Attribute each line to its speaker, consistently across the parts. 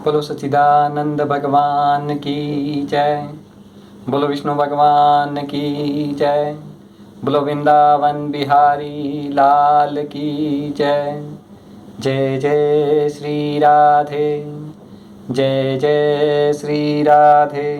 Speaker 1: बोलो सच्चिदानंद भगवान की जय। बोलो विष्णु भगवान की जय। बोलो वृंदावन बिहारी लाल की जय। जय जय श्री राधे, जय जय श्री राधे।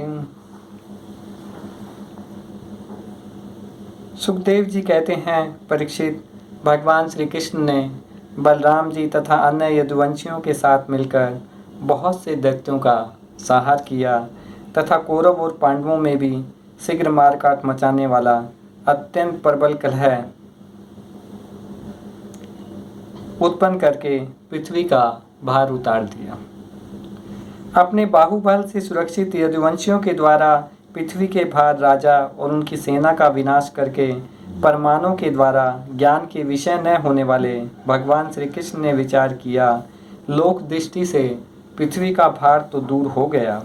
Speaker 1: सुखदेव जी कहते हैं, परीक्षित, भगवान श्री कृष्ण ने बलराम जी तथा अन्य यदुवंशियों के साथ मिलकर बहुत से दैत्यों का संहार किया तथा कौरव और पांडवों में भी शीघ्र मारकाट मचाने वाला अत्यंत प्रबल कलह उत्पन्न करके पृथ्वी का भार उतार दिया। अपने बाहुबल से सुरक्षित यदुवंशियों के द्वारा पृथ्वी के भार राजा और उनकी सेना का विनाश करके परमाणु के द्वारा ज्ञान के विषय न होने वाले भगवान श्री कृष्ण ने विचार किया, लोक दृष्टि से पृथ्वी का भार तो दूर हो गया,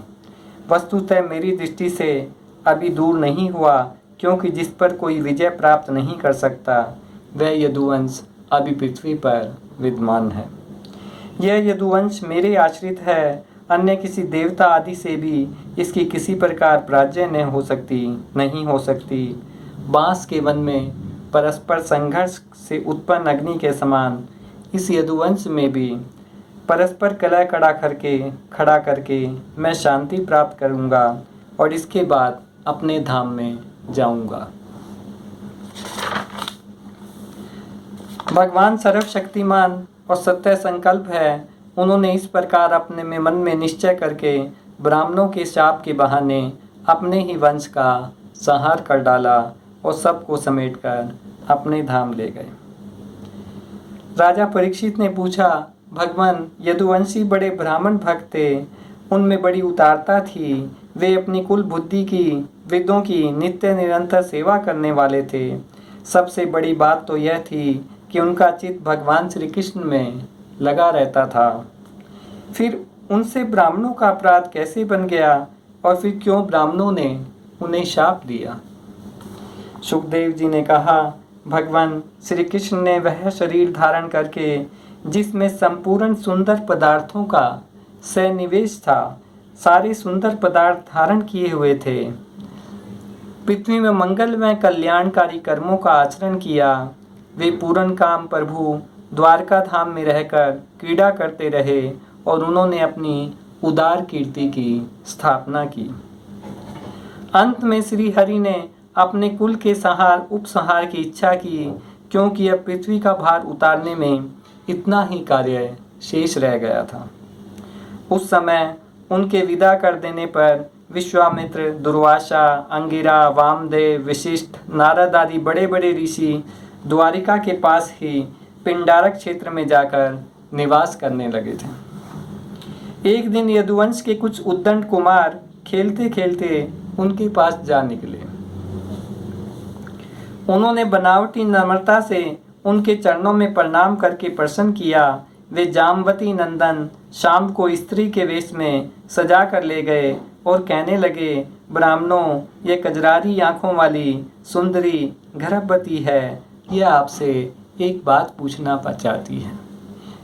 Speaker 1: वस्तुतः मेरी दृष्टि से अभी दूर नहीं हुआ, क्योंकि जिस पर कोई विजय प्राप्त नहीं कर सकता वह यदुवंश अभी पृथ्वी पर विद्यमान है। यह यदुवंश मेरे आश्रित है, अन्य किसी देवता आदि से भी इसकी किसी प्रकार पराजय नहीं हो सकती। बांस के वन में परस्पर संघर्ष से उत्पन्न अग्नि के समान इस यदुवंश में भी परस्पर कलह खड़ा करके मैं शांति प्राप्त करूंगा और इसके बाद अपने धाम में जाऊंगा। भगवान सर्वशक्तिमान और सत्य संकल्प है। उन्होंने इस प्रकार अपने में मन में निश्चय करके ब्राह्मणों के शाप के बहाने अपने ही वंश का संहार कर डाला और सबको समेटकर अपने धाम ले गए। राजा परीक्षित ने पूछा, भगवान, यदुवंशी बड़े ब्राह्मण भक्त थे, उनमें बड़ी उदारता थी, वे अपनी कुल बुद्धि की वेदों की नित्य निरंतर सेवा करने वाले थे। सबसे बड़ी बात तो यह थी कि उनका चित्त भगवान श्री कृष्ण में लगा रहता था। फिर उनसे ब्राह्मणों का अपराध कैसे बन गया और फिर क्यों ब्राह्मणों ने उन्हें शाप दिया? सुखदेव जी ने कहा, भगवान श्री कृष्ण ने वह शरीर धारण करके जिसमें संपूर्ण सुंदर पदार्थों का सन्निवेश था, सारे सुंदर पदार्थ धारण किए हुए थे, पृथ्वी में मंगल व कल्याणकारी कर्मों का आचरण किया। वे पूर्ण काम प्रभु द्वारका धाम में रहकर क्रीड़ा करते रहे और उन्होंने अपनी उदार कीर्ति की स्थापना की। अंत में श्री हरि ने अपने कुल के उपसंहार की इच्छा की, क्योंकि अब पृथ्वी का भार उतारने में इतना ही कार्य शेष रह गया था। उस समय उनके विदा कर देने पर विश्वामित्र, दुर्वासा, अंगिरा, वामदेव, वशिष्ठ, नारद आदि बड़े बड़े ऋषि द्वारिका के पास ही पिंडारक क्षेत्र में जाकर निवास करने लगे थे। एक दिन यदुवंश के कुछ उद्दंड कुमार खेलते खेलते उनके पास जा निकले। उन्होंने बनावटी नम्रता से उनके चरणों में प्रणाम करके प्रसन्न किया। वे जामवती नंदन शाम को स्त्री के वेश में सजा कर ले गए और कहने लगे, ब्राह्मणों, ये कजरारी आंखों वाली सुंदरी गर्भवती है, यह आपसे एक बात पूछना चाहती है।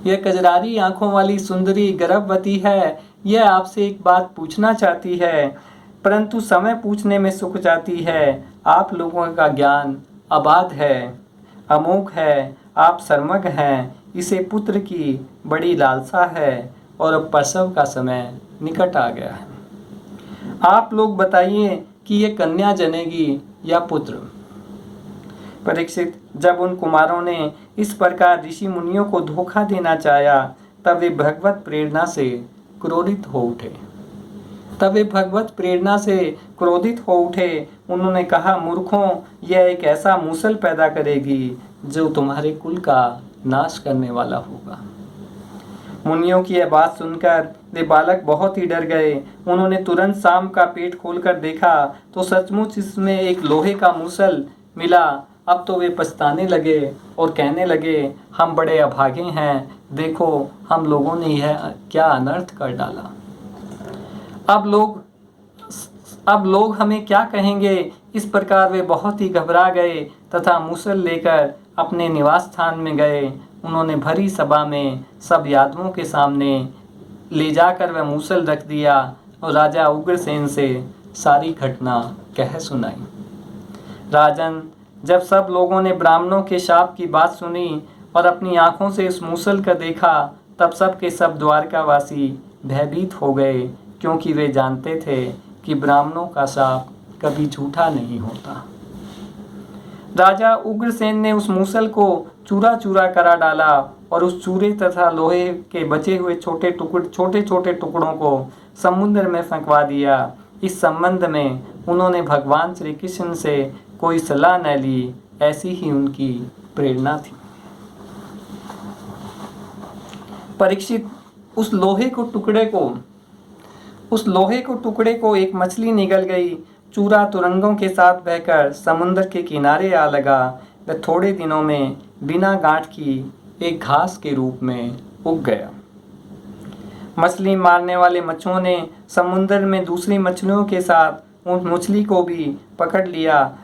Speaker 1: यह कजरारी आंखों वाली सुंदरी गर्भवती है, यह आपसे एक बात पूछना चाहती है, परंतु समय पूछने में सुख जाती है। आप लोगों का ज्ञान अबाध है, अमोघ है, आप सर्मग हैं, इसे पुत्र की बड़ी लालसा है और अब प्रसव का समय निकट आ गया है। आप लोग बताइए कि ये कन्या जनेगी या पुत्र? परीक्षित, जब उन कुमारों ने इस प्रकार ऋषि मुनियों को धोखा देना चाहा, तब वे भगवत प्रेरणा से क्रोधित हो उठे। उन्होंने कहा, मूर्खों, यह एक ऐसा मूसल पैदा करेगी जो तुम्हारे कुल का नाश करने वाला होगा। मुनियों की यह बात सुनकर वे बालक बहुत ही डर गए। उन्होंने तुरंत शाम का पेट खोलकर देखा तो सचमुच इसमें एक लोहे का मूसल मिला। अब तो वे पछताने लगे और कहने लगे, हम बड़े अभागे हैं, देखो हम लोगों ने यह क्या अनर्थ कर डाला। अब लोग हमें क्या कहेंगे? इस प्रकार वे बहुत ही घबरा गए तथा मूसल लेकर अपने निवास स्थान में गए। उन्होंने भरी सभा में सब यादवों के सामने ले जाकर वह मूसल रख दिया और राजा उग्रसेन से सारी घटना कह सुनाई। राजन, जब सब लोगों ने ब्राह्मणों के शाप की बात सुनी और अपनी आंखों से उस मूसल का देखा, तब सब के सब द्वारकावासी भयभीत हो गए, क्योंकि वे जानते थे कि ब्राह्मणों का शाप कभी झूठा नहीं होता। राजा उग्रसेन ने उस मूसल को चूरा चूरा करा डाला और उस चूरे तथा लोहे के बचे हुए छोटे छोटे टुकड़ों को समुद्र में फेंकवा दिया। इस संबंध में उन्होंने भगवान श्री कृष्ण से कोई सलाह न ली, ऐसी ही उनकी प्रेरणा थी। परीक्षित, उस लोहे को टुकड़े को एक मछली निगल गई। चूरा तुरंगों के साथ बहकर समुद्र के किनारे आ लगा। वह थोड़े दिनों में बिना गांठ की एक घास के रूप में उग गया। मछली मारने वाले मच्छुओं ने समुद्र में दूसरी मछलियों के साथ उस मछली को भी पकड़ लिया।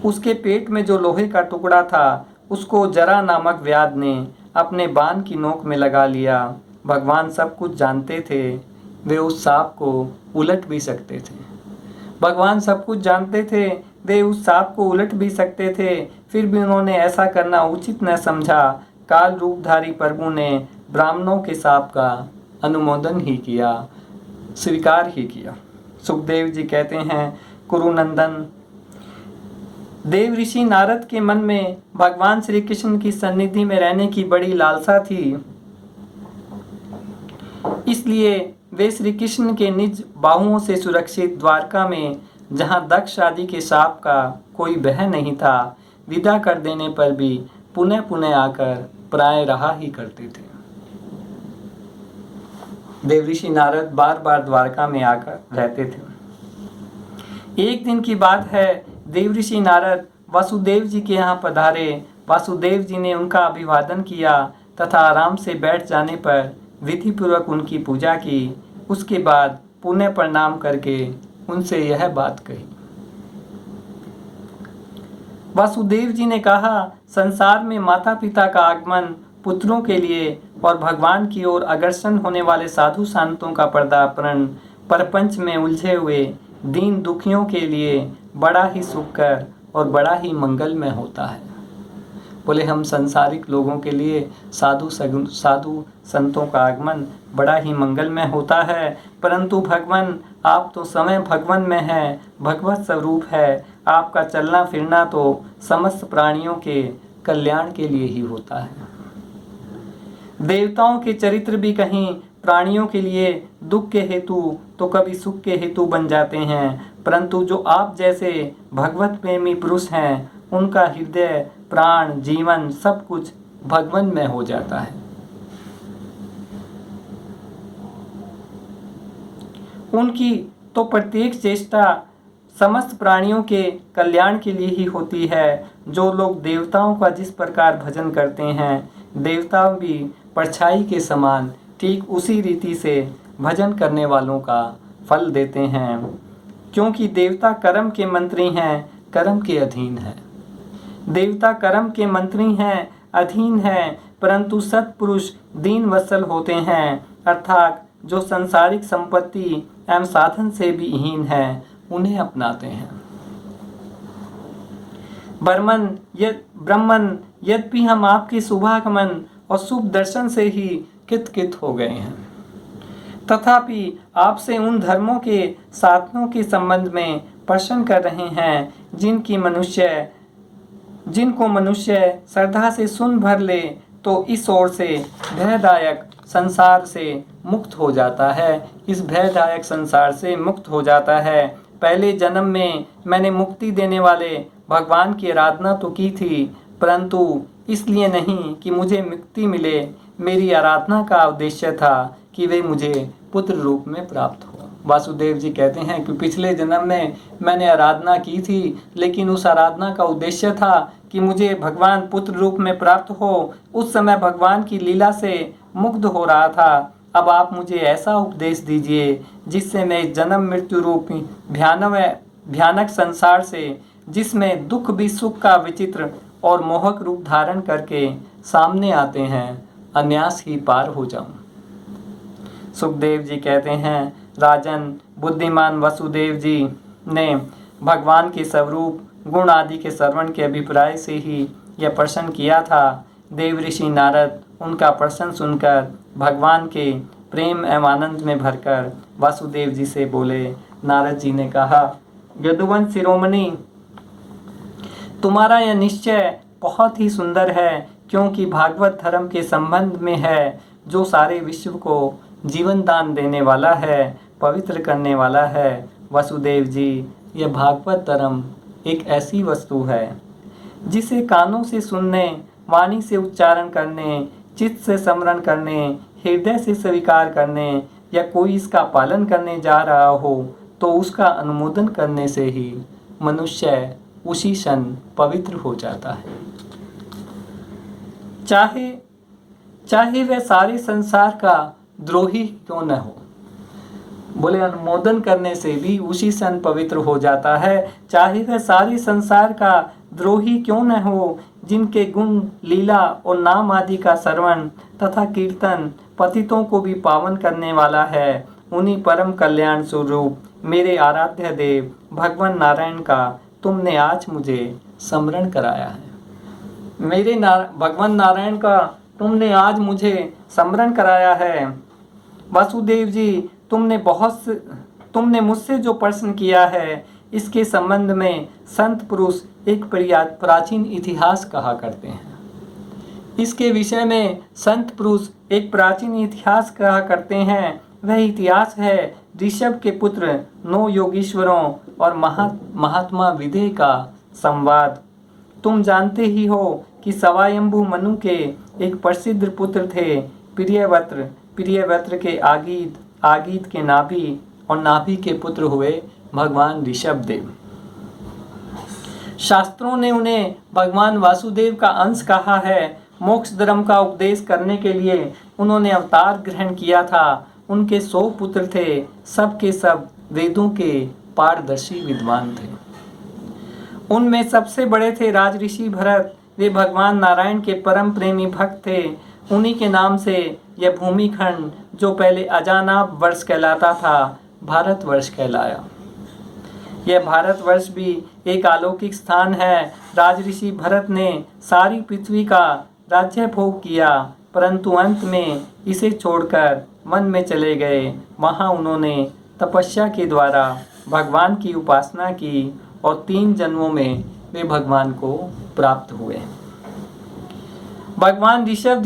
Speaker 1: उसके पेट में जो लोहे का टुकड़ा था, उसको जरा नामक व्याध ने अपने बाण की नोक में लगा लिया। भगवान सब कुछ जानते थे, वे उस सांप को उलट भी सकते थे। फिर भी उन्होंने ऐसा करना उचित न समझा। काल रूपधारी प्रभु ने ब्राह्मणों के शाप का अनुमोदन ही किया, स्वीकार ही किया। सुखदेव जी कहते हैं, कुरुनंदन, देव ऋषि नारद के मन में भगवान श्री कृष्ण की सन्निधि में रहने की बड़ी लालसा थी। इसलिए वे श्री कृष्ण के निज बाहुओं से सुरक्षित द्वारका में, जहां दक्ष आदि के शाप का कोई भय नहीं था, विदा कर देने पर भी पुनः पुनः आकर प्राय रहा ही करते थे। देव ऋषि नारद बार बार द्वारका में आकर रहते थे। एक दिन की बात है, देव ऋषि नारद वासुदेव जी के यहाँ पधारे। वासुदेव जी ने उनका अभिवादन किया तथा आराम से बैठ जाने पर विधि पूर्वक उनकी पूजा की। उसके बाद पुनः प्रणाम करके उनसे यह बात कही। वासुदेव जी ने कहा, संसार में माता पिता का आगमन, पुत्रों के लिए और भगवान की ओर अग्रसर होने वाले साधु संतों का पदार्पण, प्रपंच में उलझे हुए दीन दुखियों के लिए बड़ा ही सुखकर और बड़ा ही मंगलमय होता है। बोले, हम संसारिक लोगों के लिए साधु संतों का आगमन बड़ा ही मंगलमय होता है, परंतु भगवान, आप तो समय भगवान में है, भगवत स्वरूप है। आपका चलना फिरना तो समस्त प्राणियों के कल्याण के लिए ही होता है। देवताओं के चरित्र भी कहीं प्राणियों के लिए दुख के हेतु तो कभी सुख के हेतु बन जाते हैं, परंतु जो आप जैसे भगवत प्रेमी पुरुष हैं, उनका हृदय, प्राण, जीवन सब कुछ भगवान में हो जाता है। उनकी तो प्रत्येक चेष्टा समस्त प्राणियों के कल्याण के लिए ही होती है। जो लोग देवताओं का जिस प्रकार भजन करते हैं, देवता भी परछाई के समान ठीक उसी रीति से भजन करने वालों का फल देते हैं, क्योंकि देवता कर्म के मंत्री हैं, कर्म के अधीन हैं। देवता कर्म के मंत्री हैं, अधीन हैं, परंतु सत्पुरुष दीन वत्सल होते हैं, अर्थात जो संसारिक संपत्ति एवं साधन से भी हीन है, उन्हें अपनाते हैं। ब्रह्मन, यद्यपि हम आपके शुभागमन और शुभ दर्शन से ही कित हो गए हैं, तथापि आपसे उन धर्मों के साधनों के संबंध में प्रश्न कर रहे हैं, जिनको मनुष्य श्रद्धा से सुन भर ले तो इस ओर से भयदायक संसार से मुक्त हो जाता है। इस भयदायक संसार से मुक्त हो जाता है। पहले जन्म में मैंने मुक्ति देने वाले भगवान की आराधना तो की थी, परंतु इसलिए नहीं कि मुझे मुक्ति मिले। मेरी आराधना का उद्देश्य था कि वे मुझे पुत्र रूप में प्राप्त हो। वासुदेव जी कहते हैं कि पिछले जन्म में मैंने आराधना की थी, लेकिन उस आराधना का उद्देश्य था कि मुझे भगवान पुत्र रूप में प्राप्त हो। उस समय भगवान की लीला से मुग्ध हो रहा था। अब आप मुझे ऐसा उपदेश दीजिए जिससे मैं जन्म मृत्यु रूप भयानक संसार से, जिसमें दुख भी सुख का विचित्र और मोहक रूप धारण करके सामने आते हैं, अनायास ही पार हो जाऊं। सुखदेव जी कहते हैं, राजन, बुद्धिमान वसुदेव जी ने भगवान के स्वरूप, गुण आदि के श्रवण के अभिप्राय से ही यह प्रश्न किया था। देव ऋषि नारद उनका प्रश्न सुनकर भगवान के प्रेम एवं आनंद में भरकर वासुदेव जी से बोले। नारद जी ने कहा, यदुवंश शिरोमणि, तुम्हारा यह निश्चय बहुत ही सुंदर है, क्योंकि भागवत धर्म के संबंध में है, जो सारे विश्व को जीवन दान देने वाला है, पवित्र करने वाला है। वसुदेव जी, यह भागवत धर्म एक ऐसी वस्तु है जिसे कानों से सुनने, वाणी से उच्चारण करने, चित्त से स्मरण करने, हृदय से स्वीकार करने या कोई इसका पालन करने जा रहा हो तो उसका अनुमोदन करने से ही मनुष्य उसी क्षण पवित्र हो जाता है। चाहे वह सारे संसार का द्रोही क्यों न हो। बोले, अनुमोदन करने से भी उसी क्षण पवित्र हो जाता है। चाहे वह सारे संसार का द्रोही क्यों न हो, जिनके गुण, लीला और नाम आदि का श्रवण तथा कीर्तन पतितों को भी पावन करने वाला है। उन्हीं परम कल्याण स्वरूप मेरे आराध्य देव भगवान नारायण का तुमने आज मुझे स्मरण कराया है। भगवान नारायण का तुमने आज मुझे स्मरण कराया है। वासुदेव जी, तुमने मुझसे जो प्रश्न किया है, इसके संबंध में संत पुरुष एक प्राचीन इतिहास कहा करते हैं। इसके विषय में संत पुरुष एक प्राचीन इतिहास कहा करते हैं। वह इतिहास है ऋषभ के पुत्र 9 योगीश्वरों और महात्मा विदेह का संवाद। तुम जानते ही हो कि सवायंभु मनु के एक प्रसिद्ध पुत्र थे प्रियव्रत। प्रियव्रत के आगीत के नाभि और नाभि के पुत्र हुए भगवान ऋषभ देव। शास्त्रों ने उन्हें भगवान वासुदेव का अंश कहा है। मोक्ष धर्म का उपदेश करने के लिए उन्होंने अवतार ग्रहण किया था। उनके 100 पुत्र थे, सब के सब वेदों के पारदर्शी विद्वान थे। उनमें सबसे बड़े थे राजऋषि भरत। वे भगवान नारायण के परम प्रेमी भक्त थे। उन्हीं के नाम से यह भूमिखंड, जो पहले अजानाब वर्ष कहलाता था, भारतवर्ष कहलाया। यह भारतवर्ष भी एक अलौकिक स्थान है। राजऋषि भरत ने सारी पृथ्वी का राज्य भोग किया, परंतु अंत में इसे छोड़कर वन में चले गए। वहाँ उन्होंने तपस्या के द्वारा भगवान की उपासना की और 3 जन्मों में वे भगवान को प्राप्त हुए। भगवान ऋषभ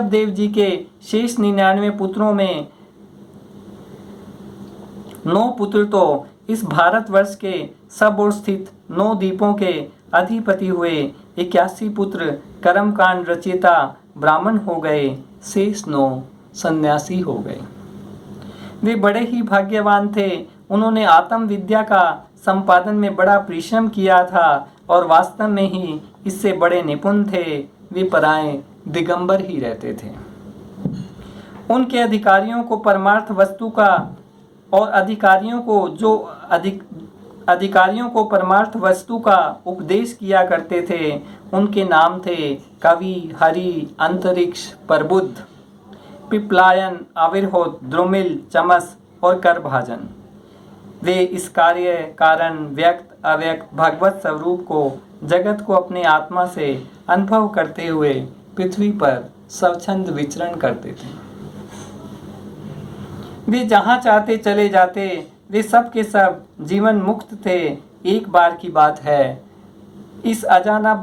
Speaker 1: देव जी के शेष 99 पुत्रों में 9 पुत्र तो इस भारतवर्ष के सब ओर स्थित 9 द्वीपों के अधिपति हुए। 81 पुत्र कर्मकांड रचयिता ब्राह्मण हो गए। शेष 9 सन्यासी हो गए। वे बड़े ही भाग्यवान थे। उन्होंने आत्म विद्या का संपादन में बड़ा परिश्रम किया था और वास्तव में ही इससे बड़े निपुण थे। वे पराए दिगंबर ही रहते थे। उनके अधिकारियों को परमार्थ वस्तु का और अधिकारियों को परमार्थ वस्तु का उपदेश किया करते थे। उनके नाम थे कवि, हरि, अंतरिक्ष, प्रबुद्ध, पिपलायन, आविर्होत, द्रुमिल, चमस और करभाजन। वे इस कार्य, कारण, व्यक्त, अव्यक्त भगवत स्वरूप को, जगत को अपने आत्मा से अनुभव करते हुए पृथ्वी पर स्वच्छंद विचरण करते थे। वे जहाँ चाहते चले जाते। वे सब के सब जीवन मुक्त थे। एक बार की बात है, इस अजाना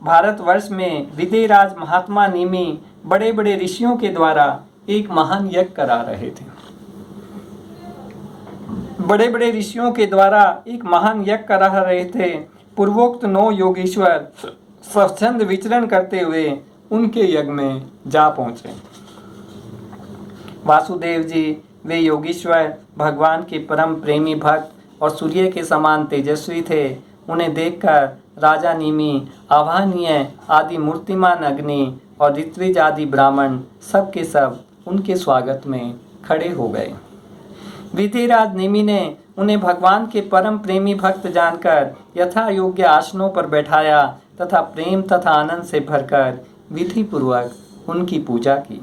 Speaker 1: भारतवर्ष में विदेहराज महात्मा निमि बड़े बड़े ऋषियों के द्वारा एक महान यज्ञ करा रहे थे। बड़े बड़े ऋषियों के द्वारा एक महान यज्ञ करा रहे थे। पूर्वोक्त 9 योगीश्वर स्वच्छंद विचरण करते हुए उनके यज्ञ में जा पहुंचे। वासुदेव जी, वे योगीश्वर भगवान के परम प्रेमी भक्त और सूर्य के समान तेजस्वी थे। उन्हें देखकर राजा निमि, आवाहनीय आदि मूर्तिमान अग्नि और ऋत्विज आदि ब्राह्मण सब के सब उनके स्वागत में खड़े हो गए। विधिराज निमि ने उन्हें भगवान के परम प्रेमी भक्त जानकर यथा योग्य आसनों पर बैठाया तथा प्रेम तथा आनंद से भरकर विधि पूर्वक उनकी पूजा की।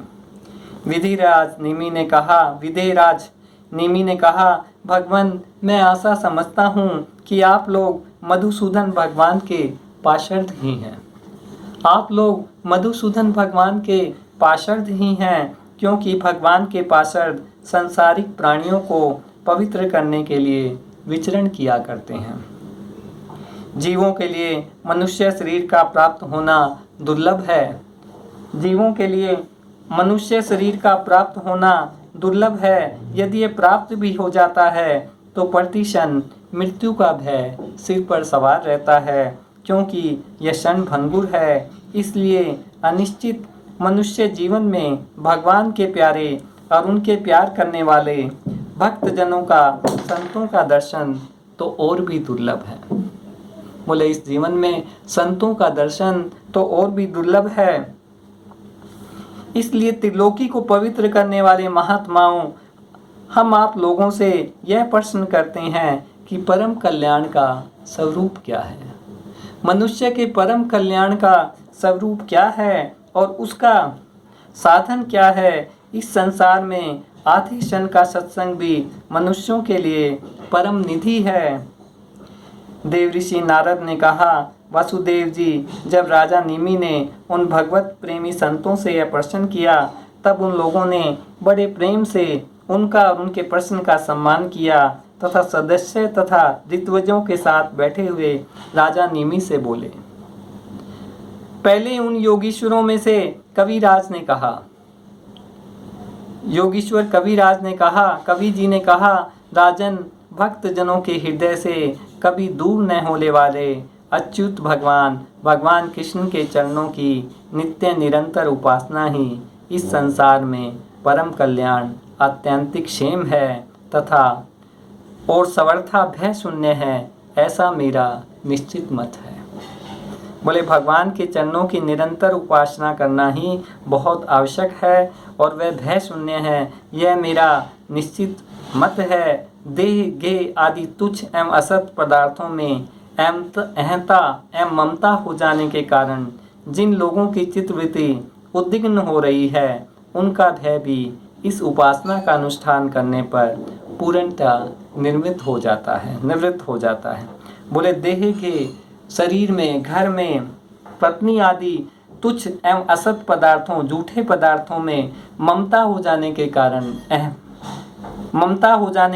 Speaker 1: विधिराज निमि ने कहा, भगवान, मैं आशा समझता हूँ कि आप लोग मधुसूदन भगवान के पार्षद ही हैं। आप लोग मधुसूदन भगवान के पार्षद ही हैं, क्योंकि भगवान के पार्षद सांसारिक प्राणियों को पवित्र करने के लिए विचरण किया करते हैं। जीवों के लिए मनुष्य शरीर का प्राप्त होना दुर्लभ है। जीवों के लिए मनुष्य शरीर का प्राप्त होना दुर्लभ है। यदि ये प्राप्त भी हो जाता है तो प्रतिक्षण मृत्यु का भय सिर पर सवार रहता है, क्योंकि यह क्षण भंगुर है। इसलिए अनिश्चित मनुष्य जीवन में भगवान के प्यारे और उनके प्यार करने वाले भक्तजनों का, संतों का दर्शन तो और भी दुर्लभ है। बोले, इस जीवन में संतों का दर्शन तो और भी दुर्लभ है। इसलिए त्रिलोकी को पवित्र करने वाले महात्माओं, हम आप लोगों से यह प्रश्न करते हैं कि परम कल्याण का स्वरूप क्या है। मनुष्य के परम कल्याण का स्वरूप क्या है और उसका साधन क्या है। इस संसार में आधे क्षण का सत्संग भी मनुष्यों के लिए परम निधि है। देव ऋषि नारद ने कहा, वासुदेव जी, जब राजा निमि ने उन भगवत प्रेमी संतों से यह प्रश्न किया, तब उन लोगों ने बड़े प्रेम से उनका और उनके प्रश्न का सम्मान किया तथा सदस्य तथा ऋत्विजों के साथ बैठे हुए राजा निमि से बोले। पहले उन योगीश्वरों में से कविराज ने कहा, कवि जी ने कहा, राजन, भक्त जनों के हृदय से कभी दूर न होने वाले अच्युत भगवान कृष्ण के चरणों की नित्य निरंतर उपासना ही इस संसार में परम कल्याण, आत्यंतिक क्षेम है तथा और सर्वथा भय शून्य है, ऐसा मेरा निश्चित मत है। बोले, भगवान के चरणों की निरंतर उपासना करना ही बहुत आवश्यक है और वह भय शून्य है, यह मेरा निश्चित मत है। देह गे आदि तुच्छ एवं असत पदार्थों में अहंता एवं ममता हो जाने के कारण जिन लोगों की चित्तवृत्ति उद्विग्न हो रही है, उनका भय भी इस उपासना का अनुष्ठान करने पर पूर्णतः निवृत्त हो जाता है। बोले, देह के शरीर में, घर में, पत्नी आदि तुच्छ एवं असत पदार्थों, झूठे पदार्थों में ममता हो जाने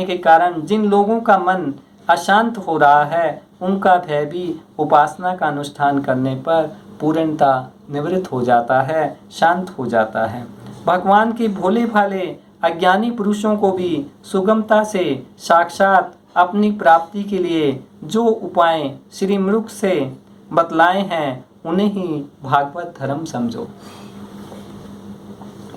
Speaker 1: के कारण जिन लोगों का मन अशांत हो रहा है, उनका भय भी उपासना का अनुष्ठान करने पर पूर्णतः निवृत्त हो जाता है, शांत हो जाता है। भगवान के भोले भाले अज्ञानी पुरुषों को भी सुगमता से साक्षात अपनी प्राप्ति के लिए जो उपाय श्री मुख से बतलाए हैं, उन्हें ही भागवत धर्म समझो।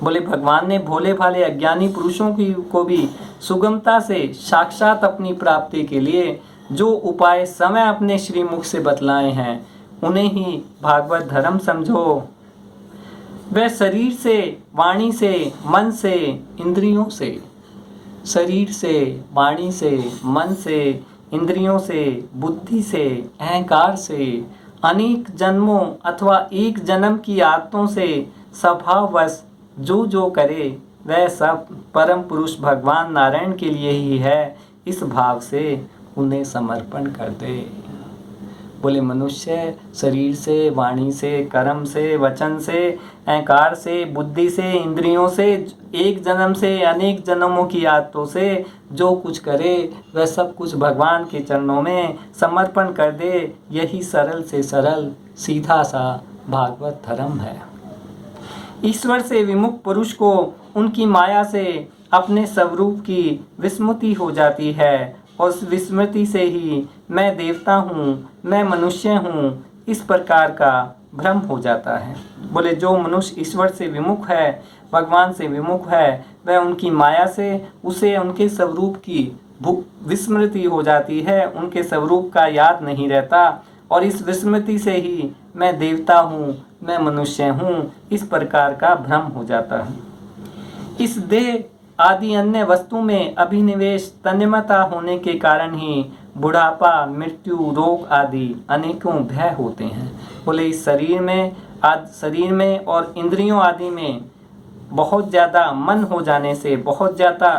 Speaker 1: बोले, भगवान ने भोले भाले अज्ञानी पुरुषों को भी सुगमता से साक्षात अपनी प्राप्ति के लिए जो उपाय समय अपने श्रीमुख से बतलाए हैं, उन्हें ही भागवत धर्म समझो। वह शरीर से, वाणी से, मन से, इंद्रियों से, शरीर से, वाणी से, मन से, इंद्रियों से, बुद्धि से, अहंकार से, अनेक जन्मों अथवा एक जन्म की आदतों से स्वभाववश जो करे, वह सब परम पुरुष भगवान नारायण के लिए ही है। इस भाव से उन्हें समर्पण कर दे। बोले, मनुष्य शरीर से, वाणी से, कर्म से, वचन से, अहंकार से, बुद्धि से, इंद्रियों से, एक जन्म से अनेक जन्मों की आदतों से जो कुछ करे, वह सब कुछ भगवान के चरणों में समर्पण कर दे। यही सरल से सरल सीधा सा भागवत धर्म है। ईश्वर से विमुख पुरुष को उनकी माया से अपने स्वरूप की विस्मृति हो जाती है और उस विस्मृति से ही मैं देवता हूँ, मैं मनुष्य हूँ, इस प्रकार का भ्रम हो जाता है। बोले, जो मनुष्य ईश्वर से विमुख है, भगवान से विमुख है, वह उनकी माया से उसे उनके स्वरूप की विस्मृति हो जाती है, उनके स्वरूप का याद नहीं रहता और इस विस्मृति से ही मैं देवता हूँ, मैं मनुष्य हूँ, इस प्रकार का भ्रम हो जाता है। इस देह आदि अन्य वस्तु में अभिनिवेश तन्मयता होने के कारण ही बुढ़ापा, मृत्यु, रोग आदि अनेकों भय होते हैं। बोले, इस शरीर में और इंद्रियों आदि में बहुत ज़्यादा मन हो जाने से, बहुत ज़्यादा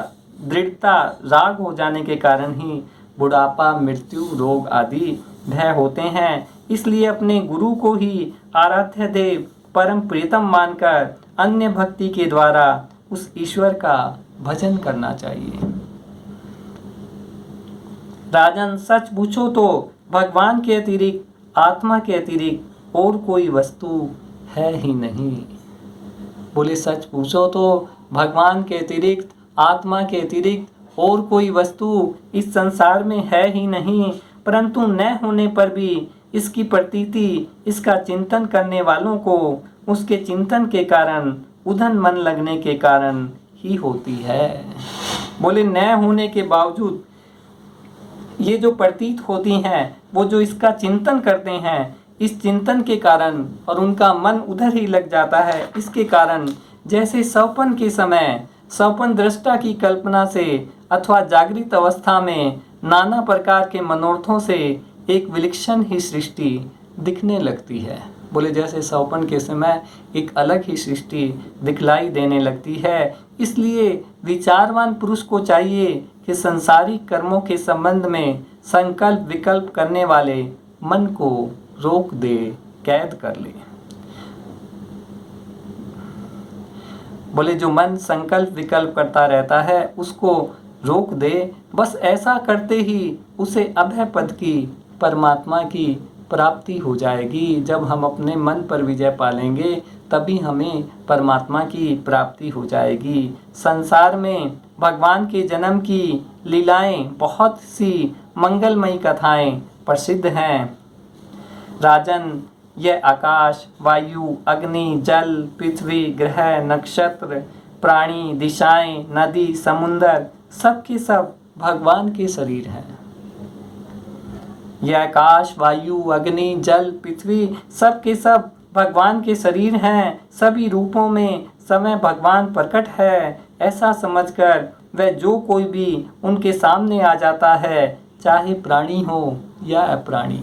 Speaker 1: दृढ़ता, राग हो जाने के कारण ही बुढ़ापा, मृत्यु, रोग आदि भय होते हैं। इसलिए अपने गुरु को ही आराध्य देव, परम प्रीतम मानकर अन्य भक्ति के द्वारा उस ईश्वर का भजन करना चाहिए। राजन, सच पूछो तो भगवान के अतिरिक्त, आत्मा के अतिरिक्त और कोई वस्तु है ही नहीं। बोले, सच पूछो तो भगवान के अतिरिक्त, आत्मा के अतिरिक्त और कोई वस्तु इस संसार में है ही नहीं, परंतु न होने पर भी इसकी प्रतीति, इसका चिंतन करने वालों को उसके चिंतन के कारण, उधन मन लगने के कारण ही होती है। बोले, न होने के बावजूद ये जो प्रतीत होती हैं, वो जो इसका चिंतन करते हैं, इस चिंतन के कारण और उनका मन उधर ही लग जाता है, इसके कारण जैसे सौपन के समय सौपन दृष्टा की कल्पना से अथवा जागृत अवस्था में नाना प्रकार के मनोरथों से एक विलक्षण ही सृष्टि दिखने लगती है। बोले, जैसे सौपन के समय एक अलग ही सृष्टि दिखलाई देने लगती है। इसलिए विचारवान पुरुष को चाहिए कि संसारिक कर्मों के संबंध में संकल्प विकल्प करने वाले मन को रोक दे, कैद कर ले। बोले, जो मन संकल्प विकल्प करता रहता है उसको रोक दे। बस ऐसा करते ही उसे अभय पद की, परमात्मा की प्राप्ति हो जाएगी। जब हम अपने मन पर विजय पालेंगे तभी हमें परमात्मा की प्राप्ति हो जाएगी। संसार में भगवान के जन्म की लीलाएं, बहुत सी मंगलमयी कथाएं प्रसिद्ध हैं। राजन, यह आकाश, वायु, अग्नि, जल, पृथ्वी, ग्रह, नक्षत्र, प्राणी, दिशाएं, नदी, समुंदर, सब के सब भगवान के शरीर हैं। यह आकाश, वायु, अग्नि, जल, पृथ्वी, सब के सब भगवान के शरीर हैं। सभी रूपों में समय भगवान प्रकट है, ऐसा समझकर वह जो कोई भी उनके सामने आ जाता है, चाहे प्राणी हो या अप्राणी,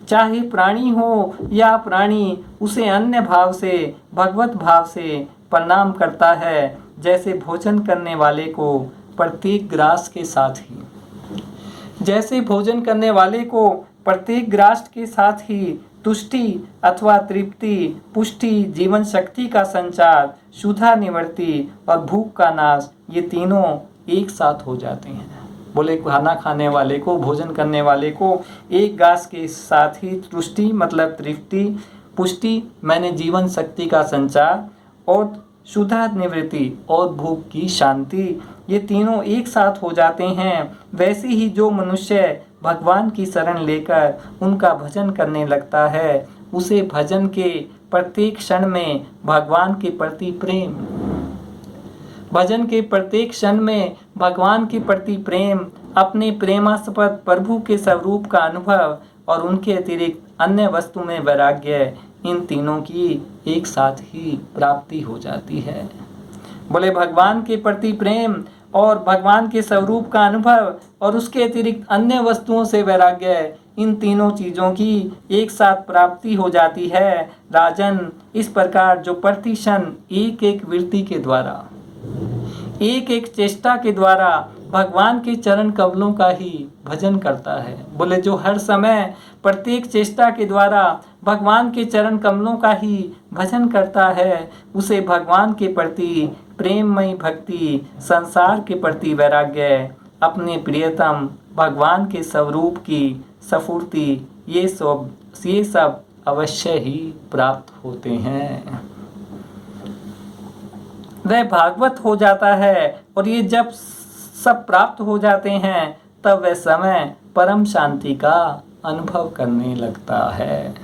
Speaker 1: चाहे प्राणी हो या प्राणी, उसे अन्य भाव से, भगवत भाव से प्रणाम करता है। जैसे भोजन करने वाले को प्रत्येक ग्रास के साथ ही, जैसे भोजन करने वाले को प्रत्येक ग्रास के साथ ही तुष्टि अथवा तृप्ति, पुष्टि, जीवन शक्ति का संचार, क्षुधा निवृत्ति और भूख का नाश, ये तीनों एक साथ हो जाते हैं। बोले, खाना खाने वाले को, भोजन करने वाले को एक घास के साथ ही तुष्टि मतलब तृप्ति, पुष्टि मैंने जीवन शक्ति का संचार, और क्षुधा निवृत्ति और भूख की शांति, ये तीनों एक साथ हो जाते हैं। वैसे ही जो मनुष्य भगवान की शरण लेकर उनका भजन करने लगता है, उसे भजन के प्रत्येक क्षण में भगवान के प्रति प्रेम, भजन के प्रत्येक क्षण में भगवान के प्रति प्रेम, अपने प्रेमास्पद प्रभु के स्वरूप का अनुभव और उनके अतिरिक्त अन्य वस्तु में वैराग्य, इन तीनों की एक साथ ही प्राप्ति हो जाती है। बोले, भगवान के प्रति प्रेम और भगवान के स्वरूप का अनुभव और उसके अतिरिक्त अन्य वस्तुओं से वैराग्य, इन तीनों चीज़ों की एक साथ प्राप्ति हो जाती है। राजन, इस प्रकार जो प्रतिक्षण एक एक वृत्ति के द्वारा, एक एक चेष्टा के द्वारा भगवान के चरण कमलों का ही भजन करता है, बोले, जो हर समय प्रत्येक चेष्टा के द्वारा भगवान के चरण कमलों का ही भजन करता है, उसे भगवान के प्रति प्रेममयी भक्ति, संसार के प्रति वैराग्य, अपने प्रियतम भगवान के स्वरूप की स्फूर्ति, ये सब अवश्य ही प्राप्त होते हैं। वह भागवत हो जाता है, और ये जब सब प्राप्त हो जाते हैं तब वह समय परम शांति का अनुभव करने लगता है।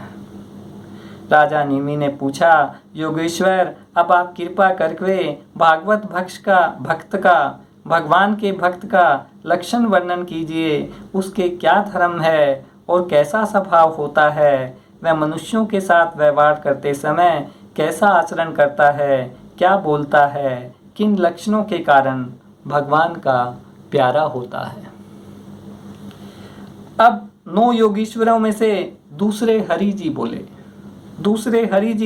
Speaker 1: राजा नेमि ने पूछा, योगेश्वर, अब आप कृपा करके भागवत भक्त का, भगवान के भक्त का लक्षण वर्णन कीजिए। उसके क्या धर्म है और कैसा स्वभाव होता है, वह मनुष्यों के साथ व्यवहार करते समय कैसा आचरण करता है, क्या बोलता है, किन लक्षणों के कारण भगवान का प्यारा होता है। अब 9 योगीश्वरों में से दूसरे हरि जी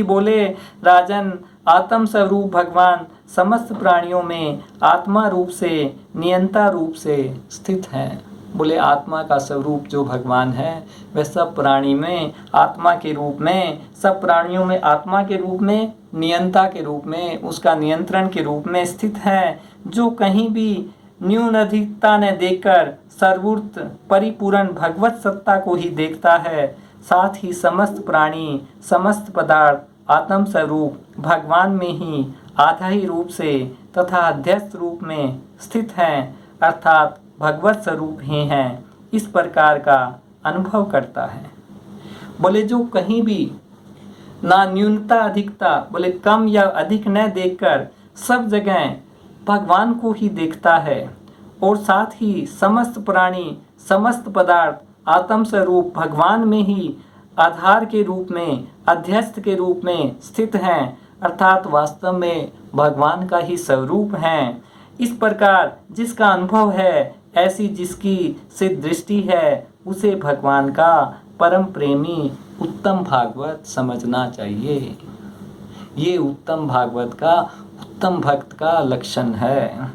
Speaker 1: बोले, राजन, आत्म स्वरूप भगवान समस्त प्राणियों में आत्मा रूप से, नियंता रूप से स्थित है। बोले आत्मा का स्वरूप जो भगवान है वह सब प्राणी में आत्मा के रूप में, सब प्राणियों में आत्मा के रूप में, नियंता के रूप में, उसका नियंत्रण के रूप में स्थित है, जो कहीं भी न्यून अधिकता ने देखकर सर्वूर्त परिपूर्ण भगवत सत्ता को ही देखता है। साथ ही समस्त प्राणी, समस्त पदार्थ आत्म स्वरूप भगवान में ही आधारी रूप से तथा अध्यस्त रूप में स्थित हैं, अर्थात भगवत स्वरूप ही हैं, इस प्रकार का अनुभव करता है। बोले जो कहीं भी ना न्यूनता अधिकता, बोले कम या अधिक न देखकर सब जगह भगवान को ही देखता है, और साथ ही समस्त प्राणी, समस्त पदार्थ आत्म स्वरूप भगवान में ही आधार के रूप में, अध्यस्त के रूप में स्थित हैं, अर्थात वास्तव में भगवान का ही स्वरूप हैं। इस प्रकार जिसका अनुभव है, ऐसी जिसकी सिद्ध दृष्टि है, उसे भगवान का परम प्रेमी उत्तम भागवत समझना चाहिए। ये उत्तम भागवत का, उत्तम भक्त का लक्षण है।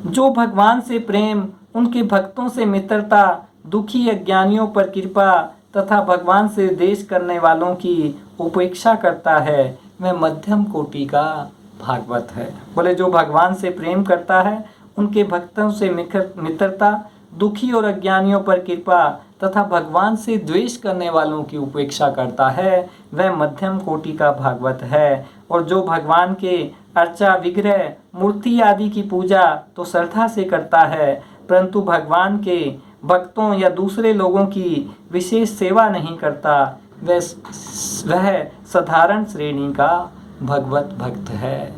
Speaker 1: जो भगवान से प्रेम, उनके भक्तों से मित्रता, दुखी अज्ञानियों पर कृपा तथा भगवान से द्वेष करने वालों की उपेक्षा करता है, वह मध्यम कोटि का भागवत है। बोले जो भगवान से प्रेम करता है, उनके भक्तों से मित्रता, दुखी और अज्ञानियों पर कृपा तथा भगवान से द्वेष करने वालों की उपेक्षा करता है, वह मध्यम कोटि का भागवत है। और जो भगवान के अर्चा, विग्रह, मूर्ति आदि की पूजा तो श्रद्धा से करता है, परंतु भगवान के भक्तों या दूसरे लोगों की विशेष सेवा नहीं करता, वह साधारण श्रेणी का भगवत भक्त है।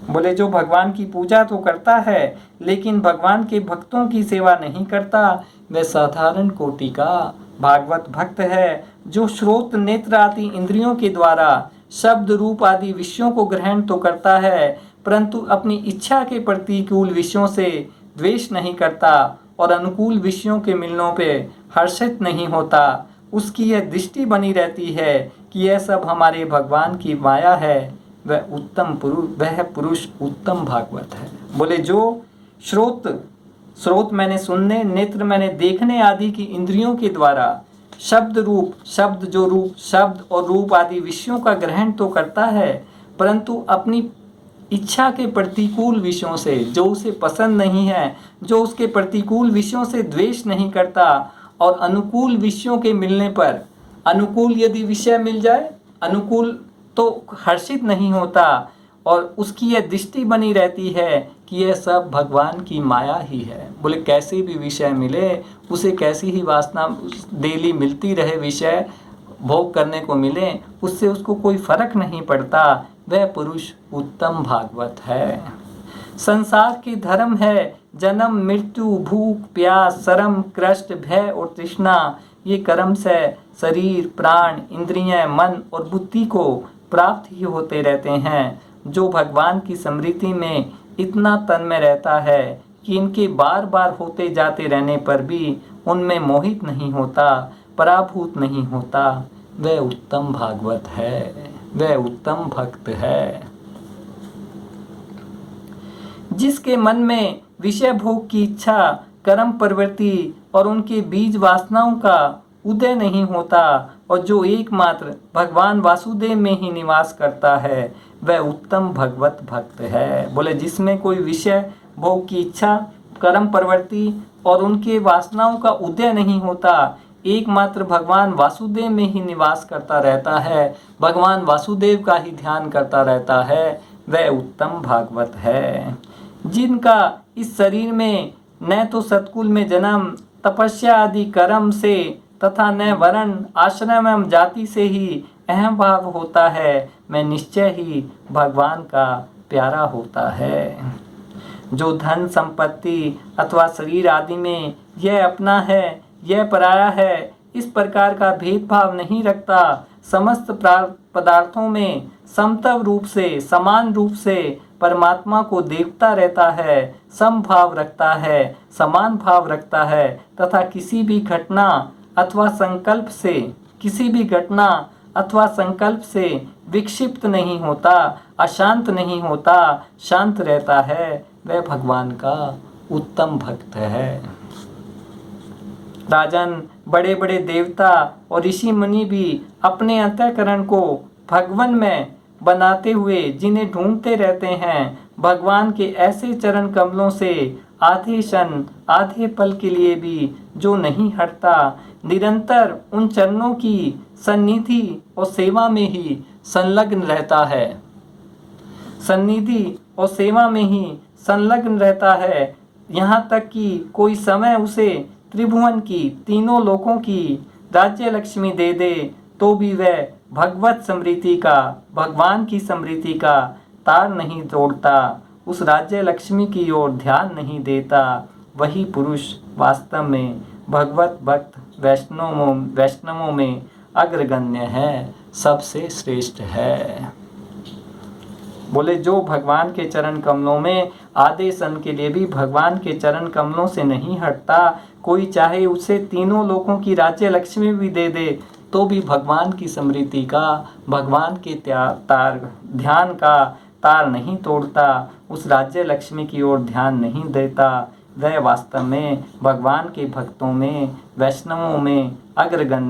Speaker 1: बोले जो भगवान की पूजा तो करता है, लेकिन भगवान के भक्तों की सेवा नहीं करता, वह साधारण कोटि का भागवत भक्त है। जो श्रोत, नेत्र आदि इंद्रियों के द्वारा शब्द, रूप आदि विषयों को ग्रहण तो करता है, परंतु अपनी इच्छा के प्रतिकूल विषयों से द्वेष नहीं करता और अनुकूल विषयों के मिलनों पे हर्षित नहीं होता, उसकी यह दृष्टि बनी रहती है कि यह सब हमारे भगवान की माया है, वह पुरुष उत्तम भागवत है। बोले जो स्रोत मैंने सुनने, नेत्र मैंने देखने आदि की इंद्रियों के द्वारा शब्द और रूप आदि विषयों का ग्रहण तो करता है, परंतु अपनी इच्छा के प्रतिकूल विषयों से, जो उसे पसंद नहीं है, जो उसके प्रतिकूल विषयों से द्वेष नहीं करता, और अनुकूल विषयों के मिलने पर, अनुकूल यदि विषय मिल जाए, अनुकूल तो हर्षित नहीं होता, और उसकी यह दृष्टि बनी रहती है कि यह सब भगवान की माया ही है। बोले कैसे भी विषय मिले, उसे कैसी ही वासना डेली मिलती रहे, विषय भोग करने को मिले, उससे उसको कोई फर्क नहीं पड़ता, वह पुरुष उत्तम भागवत है। संसार के धर्म है जन्म, मृत्यु, भूख, प्यास, शर्म, कष्ट, भय और तृष्णा। ये कर्म से शरीर, प्राण, इंद्रियां, मन और बुद्धि को प्राप्त ही होते रहते हैं। जो भगवान की स्मृति में इतना तन्मय रहता है कि इनके बार बार होते जाते रहने पर भी उनमें मोहित नहीं होता, पराभूत नहीं होता, वह उत्तम भागवत है, वह उत्तम भक्त है। जिसके मन में विषय भोग की इच्छा, कर्म प्रवृत्ति और उनके बीज वासनाओं का उदय नहीं होता, और जो एकमात्र भगवान वासुदेव में ही निवास करता है, वह उत्तम भगवत भक्त है। बोले जिसमें कोई विषय भोग की इच्छा, कर्म प्रवृत्ति और उनके वासनाओं का उदय नहीं होता, एकमात्र भगवान वासुदेव में ही निवास करता रहता है, भगवान वासुदेव का ही ध्यान करता रहता है, वह उत्तम भागवत है। जिनका इस शरीर में न तो सत्कुल में जन्म, तपस्या आदि कर्म से तथा न वर्ण, आश्रम एवं जाति से ही अहम भाव होता है, मैं निश्चय ही भगवान का प्यारा होता है। जो धन संपत्ति अथवा शरीर आदि में यह अपना है, यह पराया है, इस प्रकार का भेदभाव नहीं रखता, समस्त पदार्थों में समतव रूप से, समान रूप से परमात्मा को देखता रहता है, समभाव रखता है, समान भाव रखता है, तथा किसी भी घटना अथवा संकल्प से किसी भी घटना अथवा संकल्प से विक्षिप्त नहीं होता, अशांत नहीं होता, शांत रहता है, वह भगवान का उत्तम भक्त है। राजन, बड़े बड़े देवता और ऋषि मुनि भी अपने अंतःकरण को भगवान में बनाते हुए जिन्हें ढूंढते रहते हैं, भगवान के ऐसे चरण कमलों से आधे क्षण, आधे पल के लिए भी जो नहीं हटता, निरंतर उन चरणों की सन्निधि और सेवा में ही संलग्न रहता है, सन्निधि और सेवा में ही संलग्न रहता है, यहाँ तक कि कोई समय उसे त्रिभुवन की, तीनों लोकों की राज्य लक्ष्मी दे दे तो भी वह भगवत स्मृति का, भगवान की स्मृति का तार नहीं तोड़ता, उस राज्य लक्ष्मी की ओर ध्यान नहीं देता। वही पुरुष वास्तव में भगवत भक्त वैष्णवों में अग्रगण्य है, सबसे श्रेष्ठ है। बोले जो भगवान के चरण कमलों में आधे क्षण के लिए भी भगवान के चरण कमलों से नहीं हटता, कोई चाहे उसे तीनों लोकों की राज्य लक्ष्मी भी दे दे तो भी भगवान की स्मृति का, भगवान के ध्यान का तार नहीं तोड़ता, उस राज्य लक्ष्मी की ओर ध्यान नहीं देता, वह वास्तव में भगवान के भक्तों में, वैष्णवों में अग्रगण्य